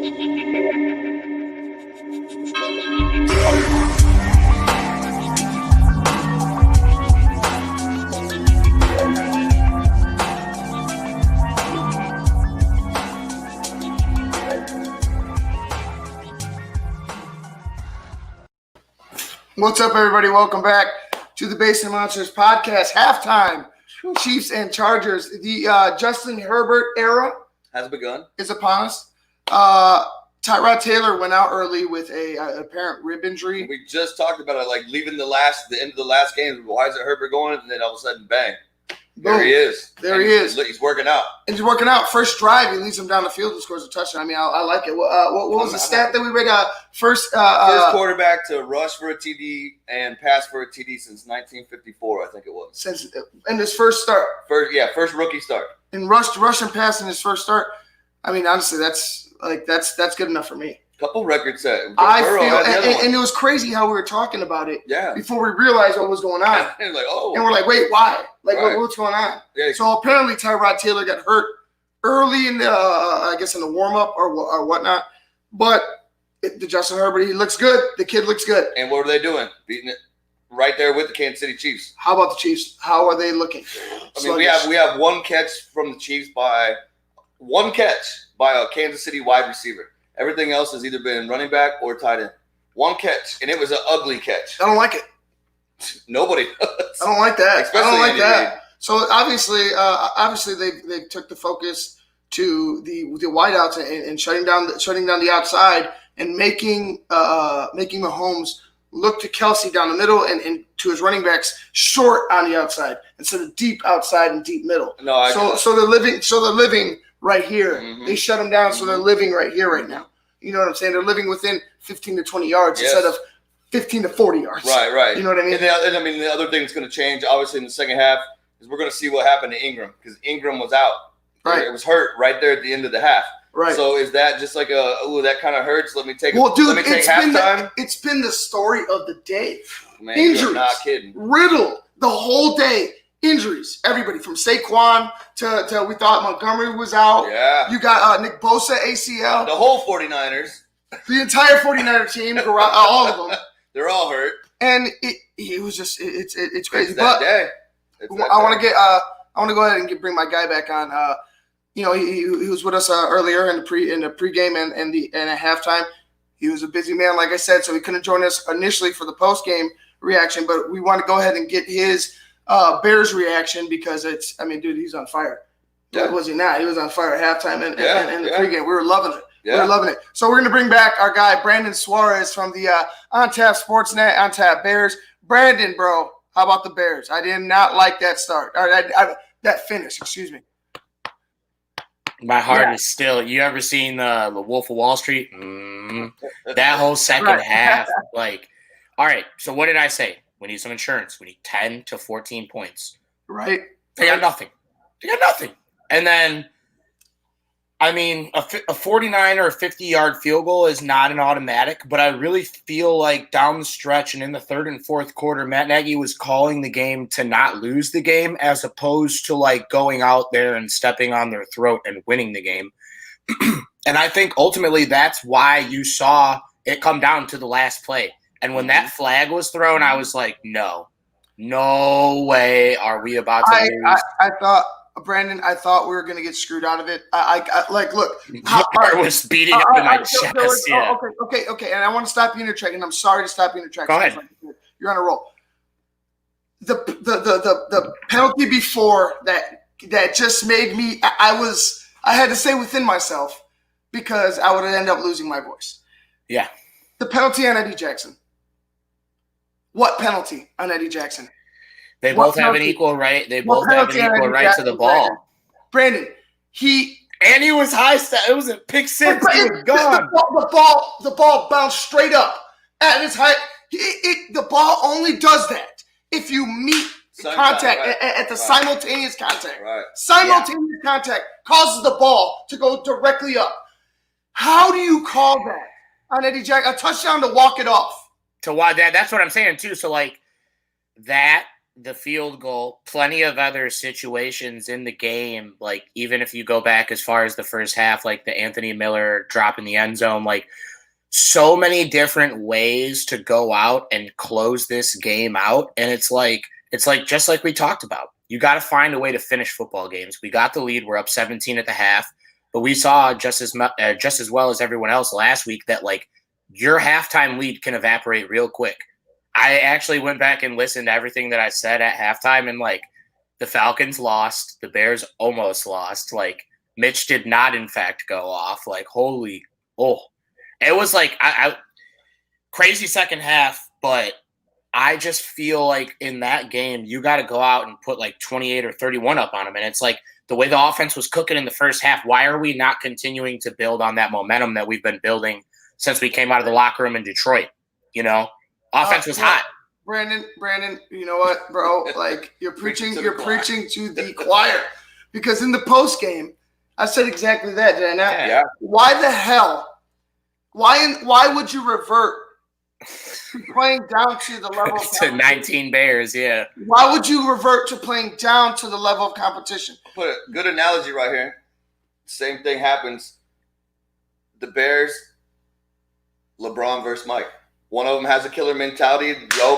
What's up, everybody? Welcome back to the Basement Monsters podcast. Halftime, Chiefs and Chargers. The Justin Herbert era has begun. Is upon us. Tyrod Taylor went out early with a apparent rib injury. We just talked about it, like leaving the end of the last game. Why is it Herbert going? And then all of a sudden, bang. Boom. There he is. There he is. He's working out. And he's working out. First drive, he leads him down the field and scores a touchdown. I mean, I like it. What was the stat that we read? First quarterback to rush for a TD and pass for a TD since 1954, I think it was. Since in his first start. First rookie start. And rush and pass in his first start. I mean, honestly, that's good enough for me. Couple records set. And it was crazy how we were talking about it before we realized what was going on. And we're like, wait, why? What's going on? Yeah. So apparently Tyrod Taylor got hurt early in the, in the warm-up or whatnot. But the Justin Herbert, he looks good. The kid looks good. And what are they doing? Beating it right there with the Kansas City Chiefs. How about the Chiefs? How are they looking? I mean, we have one catch from the Chiefs by a Kansas City wide receiver. Everything else has either been running back or tight end. One catch, and it was an ugly catch. I don't like it. Nobody does. I don't like that. Especially I don't like that. So obviously they took the focus to the wideouts and shutting down the outside and making Mahomes look to Kelsey down the middle and to his running backs short on the outside instead of deep outside and deep middle. So they're living right here. Mm-hmm. They shut them down, so they're living right here right now. You know what I'm saying? They're living within 15 to 20 yards instead of 15 to 40 yards. Right. You know what I mean? And the other thing that's going to change, obviously, in the second half is we're going to see what happened to Ingram because Ingram was out. Right. It was hurt right there at the end of the half. Right. So is that just like that kind of hurts? Let me take halftime. It's been the story of the day. Man, injuries. You're not kidding. Riddled the whole day. Injuries. Everybody from Saquon to we thought Montgomery was out. Yeah. You got Nick Bosa, ACL. The whole 49ers. The entire 49er team, all of them. They're all hurt. And it was just it's crazy. It's that day. I want to go ahead and bring my guy back on. He was with us earlier in the pregame and at halftime. He was a busy man, like I said, so he couldn't join us initially for the postgame reaction. But we want to go ahead and get his Bears reaction because he's on fire. Yeah. Was he not? He was on fire at halftime and the pregame. We were loving it. Yeah. We were loving it. So we're going to bring back our guy, Brandon Suarez from the On Tap Sportsnet, On Tap Bears. Brandon, bro, how about the Bears? I did not like that start. Or that finish, excuse me. My heart is still. You ever seen the Wolf of Wall Street? That whole second half, all right. So what did I say? We need some insurance. We need 10 to 14 points. Right. They got nothing. And then, a 49 or a 50-yard field goal is not an automatic, but I really feel like down the stretch and in the third and fourth quarter, Matt Nagy was calling the game to not lose the game as opposed to going out there and stepping on their throat and winning the game. And I think ultimately that's why you saw it come down to the last play. And when that flag was thrown, I was like, no way are we about to lose. I thought, Brandon, we were going to get screwed out of it. Look. My heart was beating up in my chest. Okay. And I want to stop you in your track, and I'm sorry to stop you in your track. Go ahead. You're on a roll. The penalty before that just made me – I had to say within myself because I would end up losing my voice. Yeah. The penalty on Eddie Jackson. What penalty on Eddie Jackson? They both have an equal right. They both have an equal right to the ball. Brandon, he was high step. It was a pick six. He was gone. The ball bounced straight up at his height. The ball only does that if you meet contact at the simultaneous contact. Right. Simultaneous contact causes the ball to go directly up. How do you call that on Eddie Jackson? A touchdown to walk it off. To why that's what I'm saying too. So that the field goal, plenty of other situations in the game. Like, even if you go back as far as the first half, like the Anthony Miller drop in the end zone, like so many different ways to go out and close this game out. And it's like just like we talked about, you got to find a way to finish football games. We got the lead. We're up 17 at the half, but we saw just as well as everyone else last week that like your halftime lead can evaporate real quick. I actually went back and listened to everything that I said at halftime, and like the Falcons lost, the Bears almost lost. Like Mitch did not, in fact, go off. Like it was like I crazy second half, but I just feel like in that game you got to go out and put like 28 or 31 up on them, and it's like the way the offense was cooking in the first half. Why are we not continuing to build on that momentum that we've been building since we came out of the locker room in Detroit? You know. Offense was hot. Brandon, you know what, bro? Like you're preaching to the choir. Because in the post game, I said exactly that, did I not? Yeah. Why the hell? Why would you revert to playing down to the level of to 19 Bears, yeah. Why would you revert to playing down to the level of competition? I'll put a good analogy right here. Same thing happens. The Bears, LeBron versus Mike. One of them has a killer mentality, go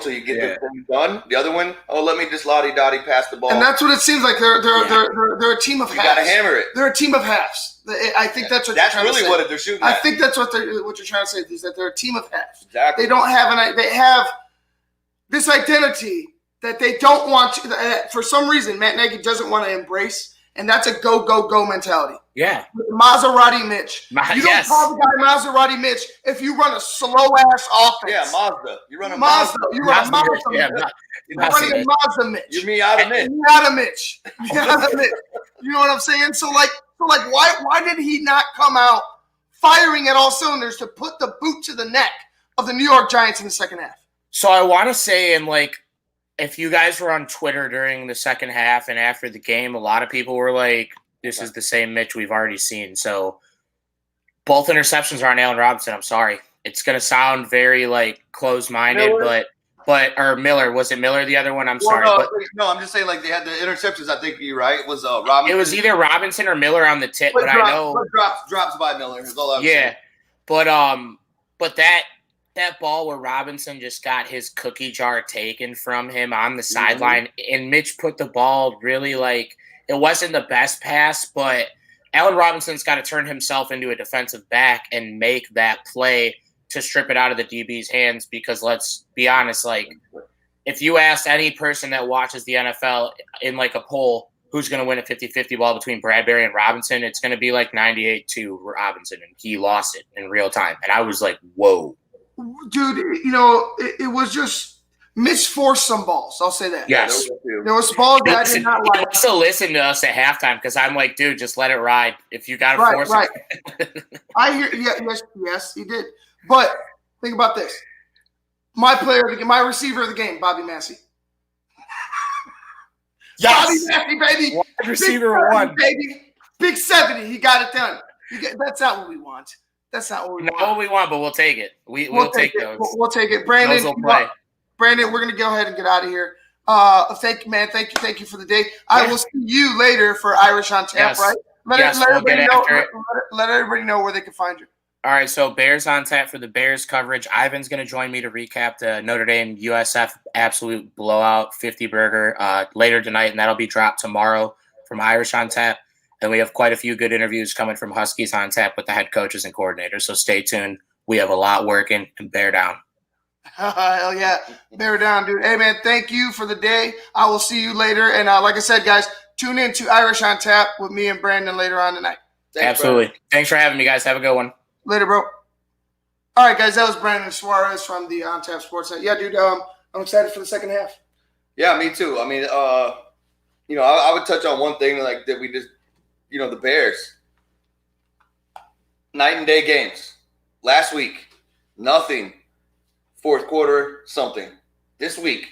till you get the thing done. The other one, let me just lottie-dottie pass the ball. And that's what it seems like. They're a team of halves. You got to hammer it. They're a team of halves. I think that's what that's you're trying really to say. what they're shooting I at. think that's what you're trying to say is that they're a team of halves. Exactly. They don't have they have this identity that they don't want to. For some reason, Matt Nagy doesn't want to embrace, and that's a go mentality. Yeah. Maserati Mitch. You don't call the guy Maserati Mitch if you run a slow-ass offense. Yeah, Mazda. You run a Mazda. You run a Mazda Mitch. Yeah, You're running a Mazda Mitch. You're Miata Mitch. Miata Mitch. Miata Mitch. You know what I'm saying? So why did he not come out firing at all cylinders to put the boot to the neck of the New York Giants in the second half? So I want to say, and like, if you guys were on Twitter during the second half and after the game, a lot of people were like, this is the same Mitch we've already seen. So both interceptions are on Allen Robinson. I'm sorry. It's going to sound very like closed-minded, or Miller. Was it Miller, the other one? I'm sorry. No, I'm just saying like they had the interceptions. I think you're right. It was Robinson. It was either Robinson or Miller on the tip, but I know drops by Miller is all I'm saying. Yeah. But that ball where Robinson just got his cookie jar taken from him on the sideline, and Mitch put the ball really like it wasn't the best pass, but Allen Robinson's got to turn himself into a defensive back and make that play to strip it out of the DB's hands, because let's be honest, like if you ask any person that watches the NFL in like a poll who's going to win a 50-50 ball between Bradbury and Robinson, it's going to be like 98-2 Robinson, and he lost it in real time. And I was like, whoa. Dude, you know, it was just Mitch forced some balls. I'll say that. Yes. There was balls that I did not like. He also listened to us at halftime because I'm like, dude, just let it ride. If you got to force it. I hear. Yes, he did. But think about this. My receiver of the game, Bobby Massey. Yes. Bobby Massey, baby. Wide receiver one. Baby. Big 70. He got it done. That's not what we want. That's not what we want. Not what we want, but we'll take it. We'll take those. We'll take it. Brandon, those will play. Brandon, we're going to go ahead and get out of here. Thank you, man. Thank you for the day. I will see you later for Irish on Tap, right? Let everybody know where they can find you. All right, so Bears on Tap for the Bears coverage. Ivan's going to join me to recap the Notre Dame USF absolute blowout 50 burger later tonight, and that'll be dropped tomorrow from Irish on Tap. And we have quite a few good interviews coming from Huskies on Tap with the head coaches and coordinators. So stay tuned. We have a lot working, and bear down. Hell yeah. Bear down, dude. Hey, man, thank you for the day. I will see you later. And like I said, guys, tune in to Irish on Tap with me and Brandon later on tonight. Absolutely. Thanks for having me, guys. Have a good one. Later, bro. All right, guys, that was Brandon Suarez from the On Tap Sports Net. Yeah, dude, I'm excited for the second half. Yeah, me too. I mean, I would touch on one thing like that we just, the Bears. Night and day games. Last week, nothing. Fourth quarter, something. This week,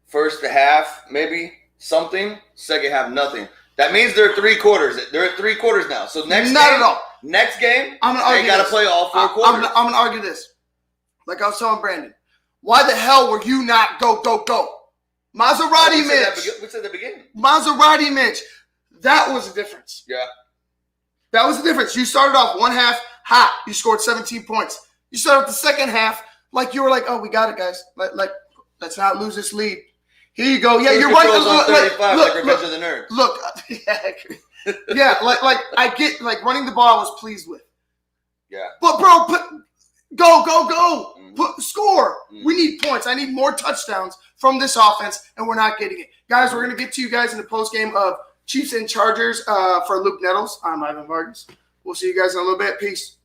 first half, maybe something. Second half, nothing. That means they're 3 quarters. They're at 3 quarters now. So next game, they got to play all 4 quarters. I'm going to argue this. Like I was telling Brandon. Why the hell were you not go? Maserati Mitch. We said the beginning. Maserati Mitch. That was the difference. Yeah. That was the difference. You started off one half hot. You scored 17 points. You started off the second half like you were like, oh, we got it, guys. Like let's not lose this lead. Here you go. Yeah, you're right. On 35, like Revenge of the Nerds. Look, yeah, like I get like running the ball I was pleased with. Yeah. But bro, go. Mm-hmm. Score. Mm-hmm. We need points. I need more touchdowns from this offense, and we're not getting it. Guys, we're gonna get to you guys in the post game of Chiefs and Chargers for Luke Nettles. I'm Ivan Vargas. We'll see you guys in a little bit. Peace.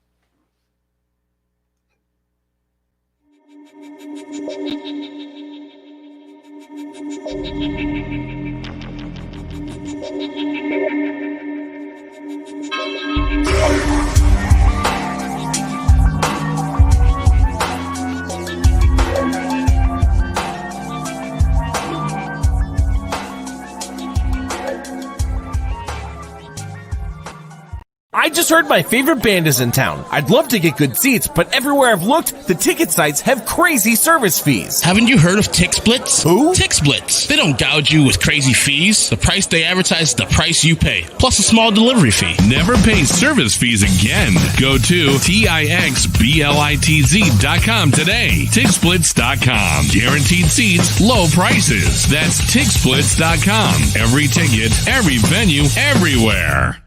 I just heard my favorite band is in town. I'd love to get good seats, but everywhere I've looked, the ticket sites have crazy service fees. Haven't you heard of TixSplits? Who? TixSplits. They don't gouge you with crazy fees. The price they advertise is the price you pay, plus a small delivery fee. Never pay service fees again. Go to TixSplits.com today. TixSplits.com. Guaranteed seats, low prices. That's TixSplits.com. Every ticket, every venue, everywhere.